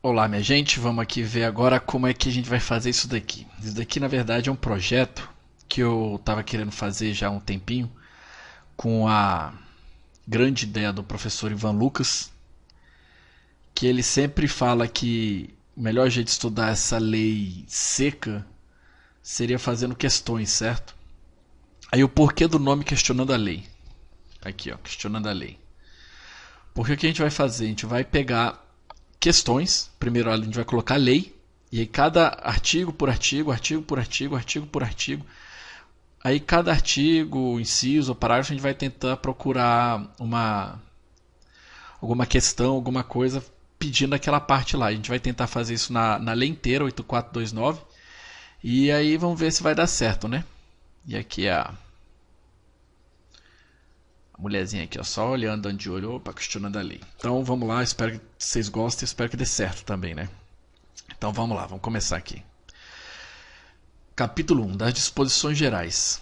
Olá, minha gente, vamos aqui ver agora como é que a gente vai fazer isso daqui. Isso daqui, na verdade, é um projeto que eu estava querendo fazer já há um tempinho, com a grande ideia do professor Ivan Lucas, que ele sempre fala que o melhor jeito de estudar essa lei seca seria fazendo questões, certo? Aí o porquê do nome questionando a lei. Aqui, ó, questionando a lei. Porque o que a gente vai fazer? A gente vai pegar questões. Primeiro a gente vai colocar lei. E aí cada artigo por artigo, artigo por artigo, artigo por artigo. Aí cada artigo, inciso ou parágrafo a gente vai tentar procurar alguma questão, alguma coisa pedindo aquela parte lá. A gente vai tentar fazer isso na lei inteira, 8429. E aí vamos ver se vai dar certo, né? E aqui é a mulherzinha aqui, ó, só olhando, dando de olho, opa, questionando a lei. Então vamos lá, espero que vocês gostem, espero que dê certo também, né? Então vamos lá, vamos começar aqui. Capítulo 1, das disposições gerais.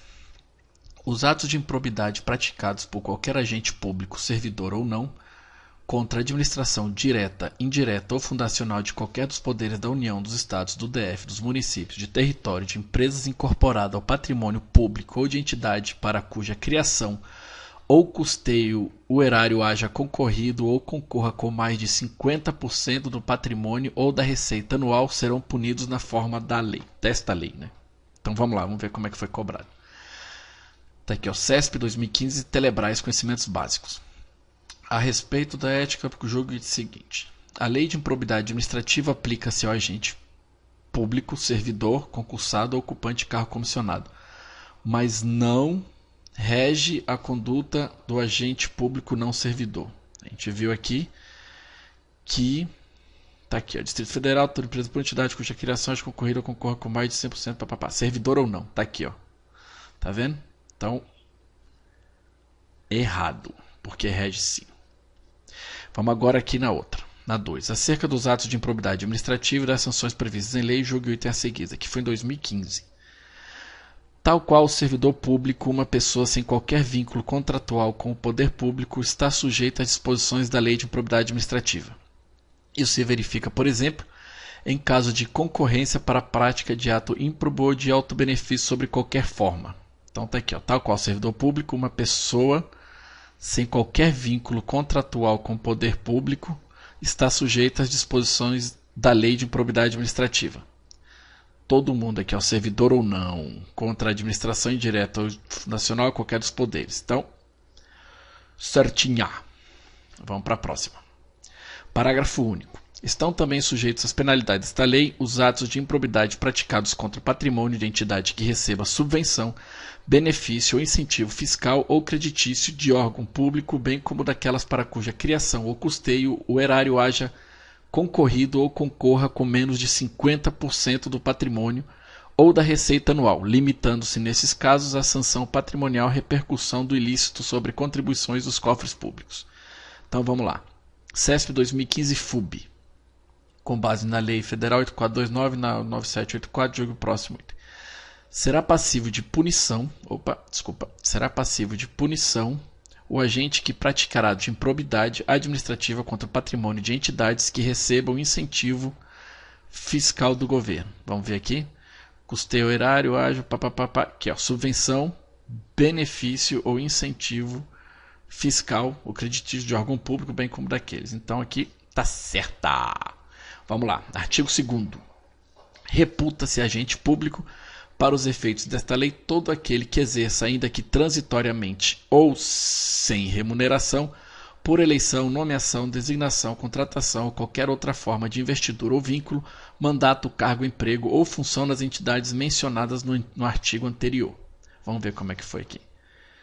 Os atos de improbidade praticados por qualquer agente público, servidor ou não, contra a administração direta, indireta ou fundacional de qualquer dos poderes da União, dos Estados, do DF, dos municípios, de território, de empresas incorporadas ao patrimônio público ou de entidade para cuja criação ou custeio o erário haja concorrido ou concorra com mais de 50% do patrimônio ou da receita anual, serão punidos na forma da lei, desta lei, né? Então vamos lá, vamos ver como é que foi cobrado. Tá aqui, ó, CESP 2015, Telebrás, conhecimentos básicos. A respeito da ética, o jogo é o seguinte: a lei de improbidade administrativa aplica-se ao agente público, servidor, concursado ou ocupante de cargo comissionado, mas não rege a conduta do agente público não servidor. A gente viu aqui que tá aqui, ó, Distrito Federal, toda empresa por entidade cuja criação é concorrida ou concorra com mais de 100%, papapá, servidor ou não. Tá aqui, ó. Tá vendo? Então, errado, porque rege sim. Vamos agora aqui na outra, na 2. Acerca dos atos de improbidade administrativa e das sanções previstas em lei, julgue o item a seguir, que foi em 2015. Tal qual o servidor público, uma pessoa sem qualquer vínculo contratual com o poder público está sujeita às disposições da lei de improbidade administrativa. Isso se verifica, por exemplo, em caso de concorrência para a prática de ato ímprobo ou de alto benefício sobre qualquer forma. Então está aqui, ó, tal qual o servidor público, uma pessoa sem qualquer vínculo contratual com o poder público está sujeita às disposições da lei de improbidade administrativa. Todo mundo aqui, ó, servidor ou não, contra a administração indireta ou nacional ou qualquer dos poderes. Então, certinha. Vamos para a próxima. Parágrafo único. Estão também sujeitos às penalidades desta lei os atos de improbidade praticados contra o patrimônio de entidade que receba subvenção, benefício ou incentivo fiscal ou creditício de órgão público, bem como daquelas para cuja criação ou custeio o erário haja concorrido ou concorra com menos de 50% do patrimônio ou da receita anual, limitando-se nesses casos a sanção patrimonial à repercussão do ilícito sobre contribuições dos cofres públicos. Então vamos lá. CESP 2015 FUB, com base na Lei Federal 8429, na 9784, jogo próximo item. Será passivo de punição o agente que praticará de improbidade administrativa contra o patrimônio de entidades que recebam incentivo fiscal do governo. Vamos ver aqui. Custeio erário, ágio, papapá. Aqui, ó, subvenção, benefício ou incentivo fiscal ou creditício de órgão público, bem como daqueles. Então aqui tá certa. Vamos lá. Artigo 2º. Reputa-se agente público para os efeitos desta lei todo aquele que exerça, ainda que transitoriamente ou sem remuneração, por eleição, nomeação, designação, contratação ou qualquer outra forma de investidura ou vínculo, mandato, cargo, emprego ou função nas entidades mencionadas no artigo anterior. Vamos ver como é que foi aqui.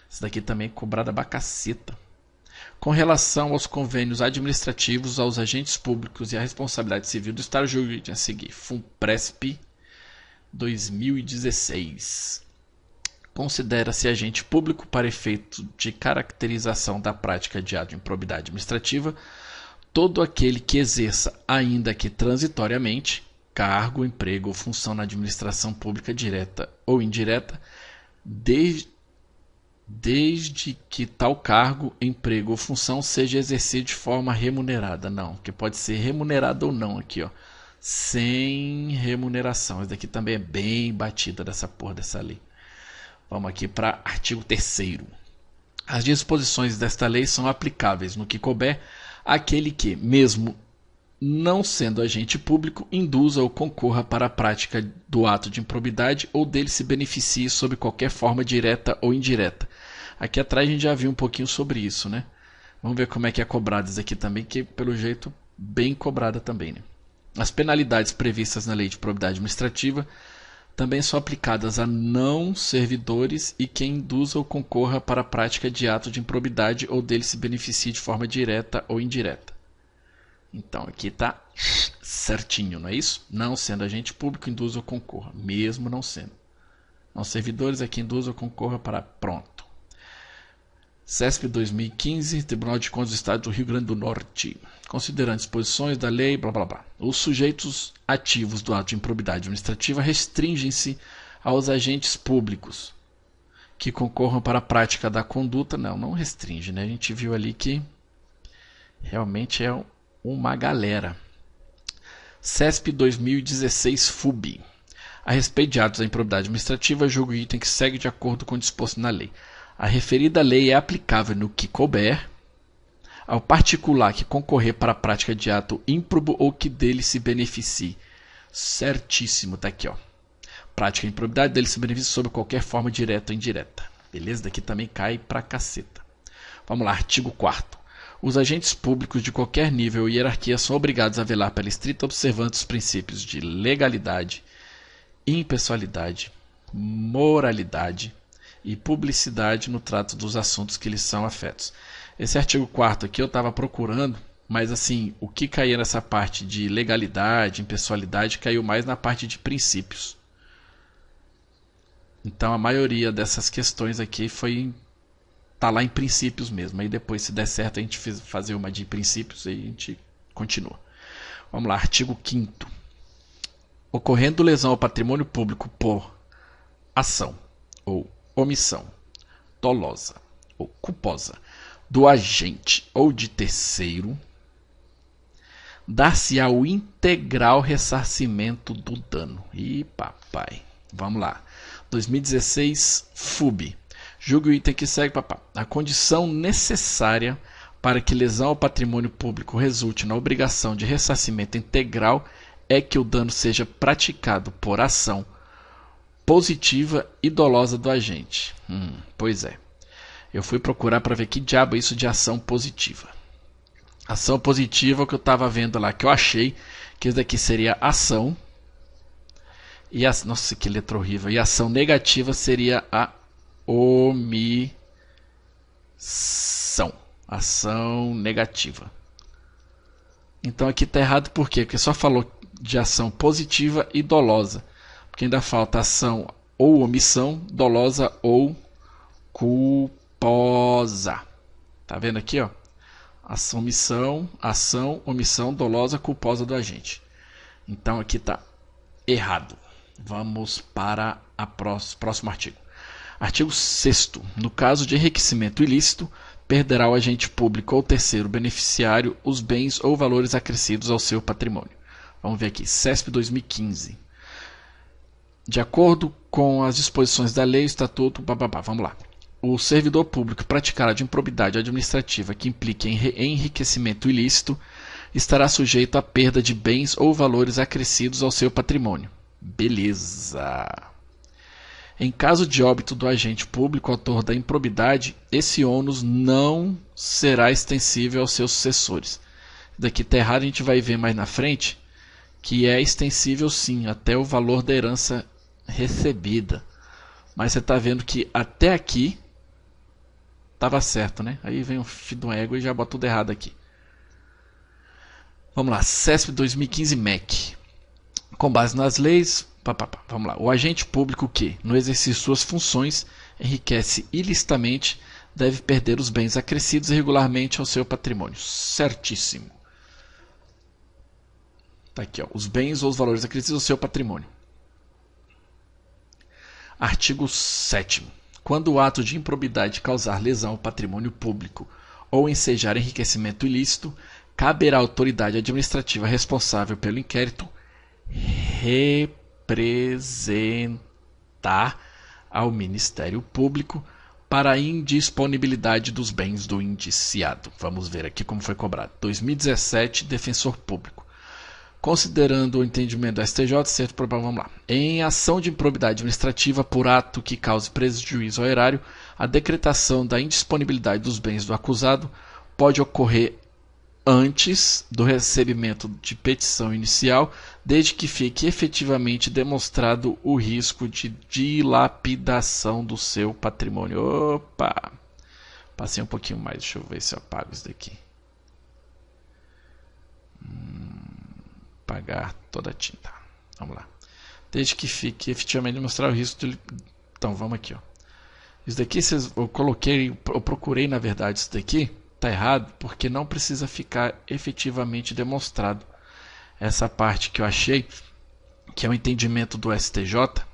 Isso daqui também é cobrada bacaceta. Com relação aos convênios administrativos, aos agentes públicos e à responsabilidade civil do Estado jurídico a seguir, FUNPRESP 2016. Considera-se agente público para efeito de caracterização da prática de ato de improbidade administrativa todo aquele que exerça, ainda que transitoriamente, cargo, emprego ou função na administração pública direta ou indireta, desde desde que tal cargo, emprego ou função seja exercido de forma remunerada. Não, que pode ser remunerado ou não aqui, ó. Sem remuneração. Isso daqui também é bem batida dessa porra dessa lei. Vamos aqui para artigo 3º. As disposições desta lei são aplicáveis no que couber àquele que, mesmo não sendo agente público, induza ou concorra para a prática do ato de improbidade ou dele se beneficie sob qualquer forma direta ou indireta. Aqui atrás a gente já viu um pouquinho sobre isso, né? Vamos ver como é que é cobrado isso aqui também, que pelo jeito bem cobrada também, né? As penalidades previstas na Lei de Probidade Administrativa também são aplicadas a não servidores e quem induza ou concorra para a prática de ato de improbidade ou dele se beneficie de forma direta ou indireta. Então aqui está certinho, não é isso? Não sendo agente público, induza ou concorra, mesmo não sendo. Não servidores é quem induza ou concorra para pronto. CESP 2015, Tribunal de Contas do Estado do Rio Grande do Norte. Considerando disposições da lei, blá blá blá. Os sujeitos ativos do ato de improbidade administrativa restringem-se aos agentes públicos que concorram para a prática da conduta. Não restringe, né? A gente viu ali que realmente é uma galera. CESP 2016 FUB. A respeito de atos da improbidade administrativa, julgo o item que segue de acordo com o disposto na lei. A referida lei é aplicável no que couber ao particular que concorrer para a prática de ato ímprobo ou que dele se beneficie. Certíssimo, tá aqui, ó. Prática de improbidade, dele se beneficia sob qualquer forma direta ou indireta. Beleza? Daqui também cai pra caceta. Vamos lá, artigo 4º. Os agentes públicos de qualquer nível e hierarquia são obrigados a velar pela estrita observância dos princípios de legalidade, impessoalidade, moralidade e publicidade no trato dos assuntos que lhes são afetos. Esse artigo 4º aqui eu estava procurando, mas assim, o que caía nessa parte de legalidade, impessoalidade, caiu mais na parte de princípios. Então a maioria dessas questões aqui tá lá em princípios mesmo. Aí depois, se der certo, a gente fazer uma de princípios e a gente continua. Vamos lá, artigo 5º. Ocorrendo lesão ao patrimônio público por ação ou omissão dolosa ou culposa do agente ou de terceiro, dar-se-á o integral ressarcimento do dano. Ih, papai. Vamos lá. 2016 FUB. Julgue o item que segue, papai. A condição necessária para que lesão ao patrimônio público resulte na obrigação de ressarcimento integral é que o dano seja praticado por ação positiva e dolosa do agente. Pois é. Eu fui procurar para ver que diabo é isso de ação positiva. Ação positiva, o que eu estava vendo lá, que eu achei que isso daqui seria ação. E nossa, que letra horrível. E ação negativa seria a omissão. Ação negativa. Então aqui está errado por quê? Porque só falou de ação positiva e dolosa. Porque ainda falta ação ou omissão, dolosa ou culposa. Tá vendo aqui, ó? Ação, omissão, dolosa, culposa do agente. Então aqui tá errado. Vamos para o próximo artigo. Artigo 6º. No caso de enriquecimento ilícito, perderá o agente público ou terceiro beneficiário os bens ou valores acrescidos ao seu patrimônio. Vamos ver aqui. CESP 2015. De acordo com as disposições da lei, estatuto, vamos lá. O servidor público praticará de improbidade administrativa que implique em enriquecimento ilícito estará sujeito à perda de bens ou valores acrescidos ao seu patrimônio. Beleza. Em caso de óbito do agente público autor da improbidade, esse ônus não será extensível aos seus sucessores. Daqui está errado, a gente vai ver mais na frente que é extensível sim, até o valor da herança recebida. Mas você está vendo que até aqui estava certo, né? Aí vem o filho do ego e já bota tudo errado aqui. Vamos lá, CESP 2015 MEC. Com base nas leis, vamos lá. O agente público que, no exercício de suas funções, enriquece ilicitamente, deve perder os bens acrescidos irregularmente ao seu patrimônio. Certíssimo. Tá aqui, ó, os bens ou os valores acrescidos ao seu patrimônio. Artigo 7º. Quando o ato de improbidade causar lesão ao patrimônio público ou ensejar enriquecimento ilícito, caberá à autoridade administrativa responsável pelo inquérito representar ao Ministério Público para a indisponibilidade dos bens do indiciado. Vamos ver aqui como foi cobrado. 2017, Defensor Público. Considerando o entendimento do STJ, certo, vamos lá. Em ação de improbidade administrativa por ato que cause prejuízo ao erário, a decretação da indisponibilidade dos bens do acusado pode ocorrer antes do recebimento de petição inicial, desde que fique efetivamente demonstrado o risco de dilapidação do seu patrimônio. Opa! Passei um pouquinho mais, deixa eu ver se eu apago isso daqui. Apagar toda a tinta. Vamos lá. Desde que fique efetivamente demonstrar o risco de... Então, vamos aqui, ó. Isso daqui eu procurei, na verdade, isso daqui está errado, porque não precisa ficar efetivamente demonstrado. Essa parte que eu achei, que é o entendimento do STJ,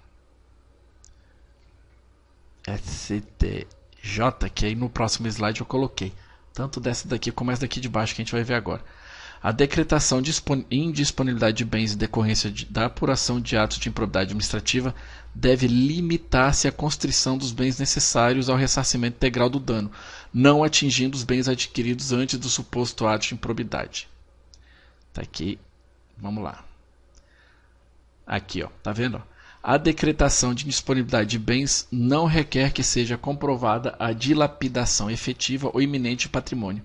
que aí no próximo slide eu coloquei, tanto dessa daqui como essa daqui de baixo que a gente vai ver agora. A decretação de indisponibilidade de bens em decorrência da apuração de atos de improbidade administrativa deve limitar-se à constrição dos bens necessários ao ressarcimento integral do dano, não atingindo os bens adquiridos antes do suposto ato de improbidade. Tá aqui, vamos lá. Aqui, ó, tá vendo? A decretação de indisponibilidade de bens não requer que seja comprovada a dilapidação efetiva ou iminente de patrimônio,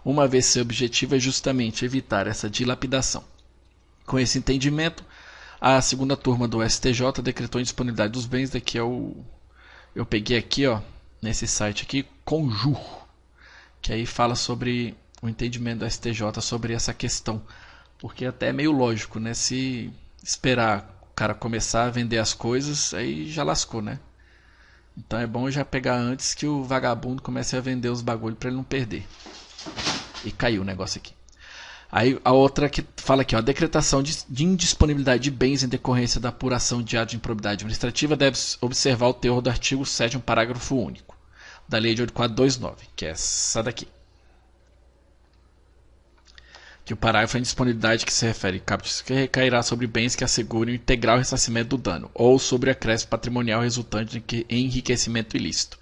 uma vez seu objetivo é justamente evitar essa dilapidação. Com esse entendimento, a segunda turma do STJ decretou a indisponibilidade dos bens. Daqui é o... Eu peguei aqui, ó, nesse site aqui, Conjur, que aí fala sobre o entendimento do STJ sobre essa questão. Porque até é meio lógico, né? Se esperar o cara começar a vender as coisas, aí já lascou, né? Então é bom já pegar antes que o vagabundo comece a vender os bagulhos para ele não perder. E caiu o negócio aqui. Aí a outra que fala aqui, ó, a decretação de indisponibilidade de bens em decorrência da apuração de ato de improbidade administrativa deve observar o teor do artigo 7º, parágrafo único, da Lei de 8429, que é essa daqui. Que o parágrafo é a indisponibilidade que se refere que recairá sobre bens que assegurem o integral ressarcimento do dano, ou sobre acréscimo patrimonial resultante de enriquecimento ilícito.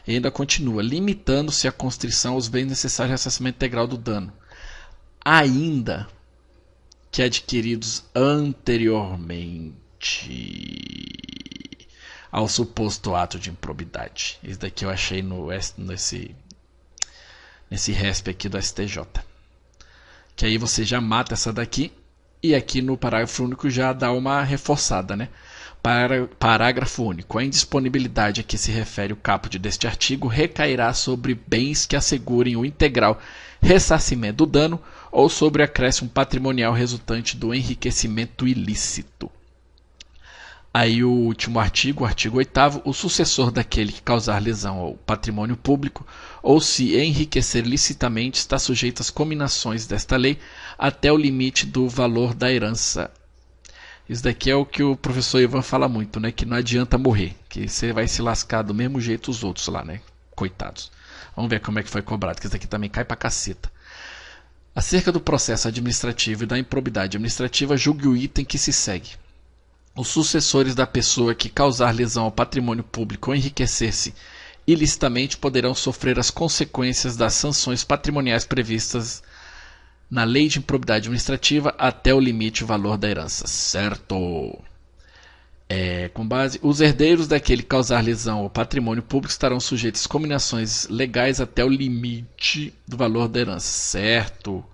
E ainda continua, limitando-se a constrição aos bens necessários ao ressarcimento integral do dano, ainda que adquiridos anteriormente ao suposto ato de improbidade. Isso daqui eu achei nesse RESP aqui do STJ. Que aí você já mata essa daqui e aqui no parágrafo único já dá uma reforçada, né? Parágrafo único. A indisponibilidade a que se refere o caput deste artigo recairá sobre bens que assegurem o integral ressarcimento do dano ou sobre acréscimo patrimonial resultante do enriquecimento ilícito. Aí o último artigo, o artigo 8º, o sucessor daquele que causar lesão ao patrimônio público ou se enriquecer licitamente está sujeito às cominações desta lei até o limite do valor da herança. Isso daqui é o que o professor Ivan fala muito, né? Que não adianta morrer, que você vai se lascar do mesmo jeito os outros lá, né? Coitados. Vamos ver como é que foi cobrado, que isso daqui também cai pra caceta. Acerca do processo administrativo e da improbidade administrativa, julgue o item que se segue. Os sucessores da pessoa que causar lesão ao patrimônio público ou enriquecer-se ilicitamente poderão sofrer as consequências das sanções patrimoniais previstas na Lei de Improbidade Administrativa até o limite do valor da herança, certo? Com base, os herdeiros daquele que causar lesão ao patrimônio público estarão sujeitos às cominações legais até o limite do valor da herança, certo?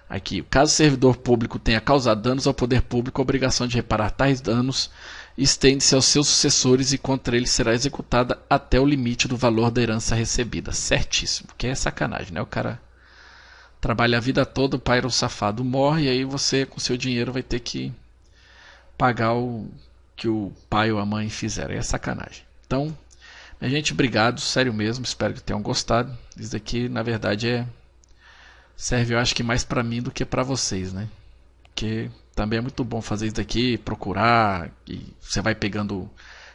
Aqui, caso o servidor público tenha causado danos ao poder público, a obrigação de reparar tais danos estende-se aos seus sucessores e contra eles será executada até o limite do valor da herança recebida, certíssimo, que é sacanagem, né? O cara trabalha a vida toda, o pai era um safado, morre, e aí você com seu dinheiro vai ter que pagar o que o pai ou a mãe fizeram. É sacanagem. Então, minha gente, obrigado, sério mesmo, espero que tenham gostado. Isso daqui, na verdade, serve, eu acho que mais para mim do que para vocês, né? Porque também é muito bom fazer isso daqui, procurar, e você vai pegando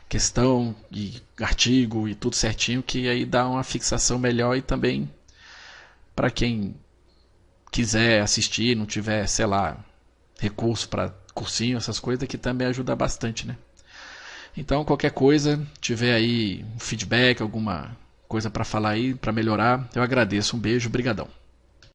questão e artigo e tudo certinho, que aí dá uma fixação melhor. E também para quem quiser assistir, não tiver, sei lá, recurso para cursinho, essas coisas, que também ajuda bastante, né? Então, qualquer coisa, tiver aí um feedback, alguma coisa para falar aí, para melhorar, eu agradeço. Um beijo, brigadão.